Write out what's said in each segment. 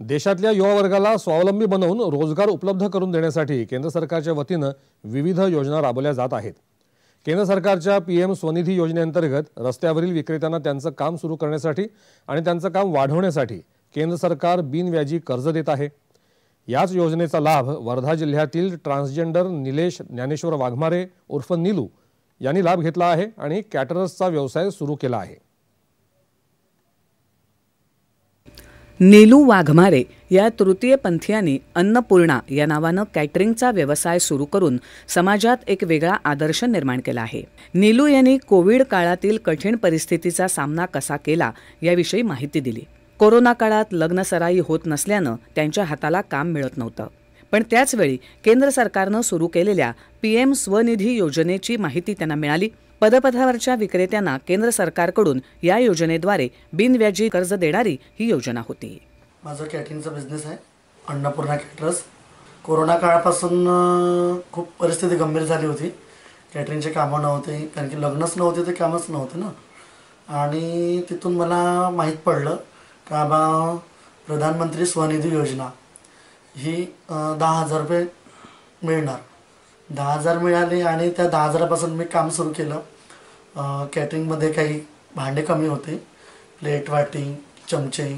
देशातल्या युवा वर्गाला स्वावलंबी बनवून रोजगार उपलब्ध करून देण्यासाठी केंद्र सरकारच्या वतीने विविध योजना राबवल्या जात आहेत। केंद्र सरकारच्या पीएम स्वनिधी योजनेअंतर्गत रस्त्यावरील विक्रेत्यांना त्यांचं काम सुरू करण्यासाठी आणि त्यांचं काम वाढवण्यासाठी केंद्र सरकार बिनव्याजी कर्ज देत आहे। याच योजनेचा लाभ वर्धा जिल्ह्यातील ट्रान्सजेंडर निलेश ज्ञानेश्वर वाघमारे उर्फ नीलू यांनी लाभ घेतला आहे आणि कॅटरर्सचा व्यवसाय सुरू केला आहे। नीलू वाघमारे या तृतीयपंथीयांनी अन्नपूर्णा या नावानं कॅटरिंगचा व्यवसाय सुरू करून समाजात एक वेगळा आदर्श निर्माण केला आहे। नीलू यांनी कोविड काळातील कठीण परिस्थितीचा सामना कसा केला याविषयी माहिती दिली। कोरोना काळात लग्नसराई होत नसल्यानं त्यांच्या हाताला काम मिळत नव्हतं, पण त्याचवेळी केंद्र सरकारनं सुरू केलेल्या पीएम स्वनिधी योजनेची माहिती त्यांना मिळाली। पदपथावरच्या विक्रेत्यांना केंद्र सरकारकडून या योजनेद्वारे बिनव्याजी कर्ज देणारी ही योजना होती। माझा कॅटरिंगचा बिझनेस आहे, अन्नपूर्णा कॅटरर्स। कोरोना काळापासून खूप परिस्थिती गंभीर झाली होती। कॅटरिंगचे कामं नव्हते, कारण की लग्नच नव्हते तर कामच नव्हते ना। आणि तिथून मला माहीत पडलं का बा प्रधानमंत्री स्वनिधी योजना ही 10,000 रुपये मिळणार। 10,000 मिळाले आणि त्या 10,000पासून मी काम सुरू केलं। कॅटरिंगमध्ये काही भांडे कमी होते, प्लेट वाटी चमचे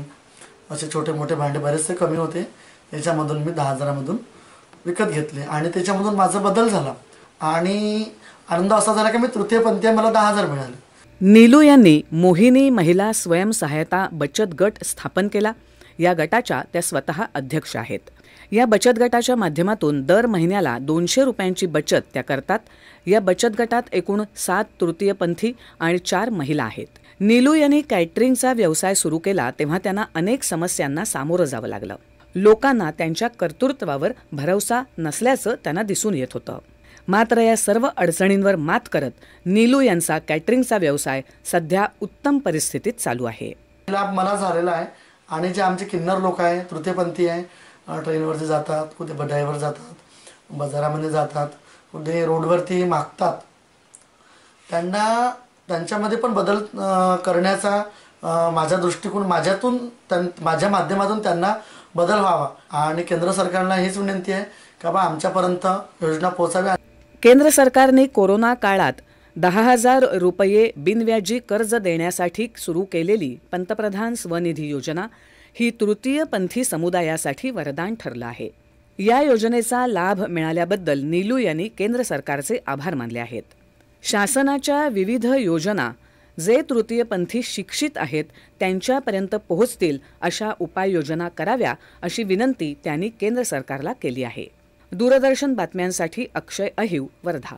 असे छोटे मोठे भांडे बरेचसे कमी होते। त्याच्यामधून मी 10,000मधून विकत घेतले आणि त्याच्यामधून माझा बदल झाला आणि आनंद असा झाला की मी तृतीयपंथी मला 10,000 मिळाले। नीलू यांनी मोहिनी महिला स्वयंसहायता बचत गट स्थापन केला। या गटाच्या त्या स्वतः अध्यक्ष आहेत। या बचत गटाच्या माध्यमातून दर महिन्याला 200 रुपयांची बचत त्या करतात। या बचत गटात एकूण 7 तृतीयपंथी आणि 4 महिला आहेत। नीलू यांनी कॅटरिंगचा व्यवसाय सुरू केला तेव्हा त्यांना अनेक समस्यांना सामोरं जावं लागलं। लोकांना त्यांच्या कर्तृत्वावर भरवसा नसल्याचं त्यांना दिसून येत होतं। मात्र या सर्व अडचणींवर मात करत नीलू यांचा कॅटरिंगचा व्यवसाय सध्या उत्तम परिस्थितीत चालू आहे। लाभ मला झालेला आहे आणि जे आमचे किन्नर लोक आहे, तृतीयपंथी आहे, ट्रेनवरती जातात, कुठे ड्रायव्हर जातात, बाजारामध्ये जातात, कुठे रोडवरती मागतात, त्यांना त्यांच्यामध्ये पण बदल करण्याचा माझा दृष्टिकोन, माझ्या माध्यमातून त्यांना बदल व्हावा आणि केंद्र सरकारला हीच विनंती आहे का बा आमच्यापर्यंत योजना पोहोचावी। केंद्र सरकारने कोरोना काळात 10,000 रुपये बिनव्याजी कर्ज देण्यासाठी सुरू केलेली पंतप्रधान स्वनिधी योजना ही तृतीयपंथी समुदायासाठी वरदान ठरलं आहे। या योजनेचा लाभ मिळाल्याबद्दल नीलू यांनी केंद्र सरकारचे आभार मानले आहेत। शासनाच्या विविध योजना जे तृतीयपंथी शिक्षित आहेत त्यांच्यापर्यंत पोहोचतील अशा उपाययोजना कराव्या अशी विनंती त्यांनी केंद्र सरकारला केली आहे। दूरदर्शन बातम्यांसाठी अक्षय अहिव, वर्धा।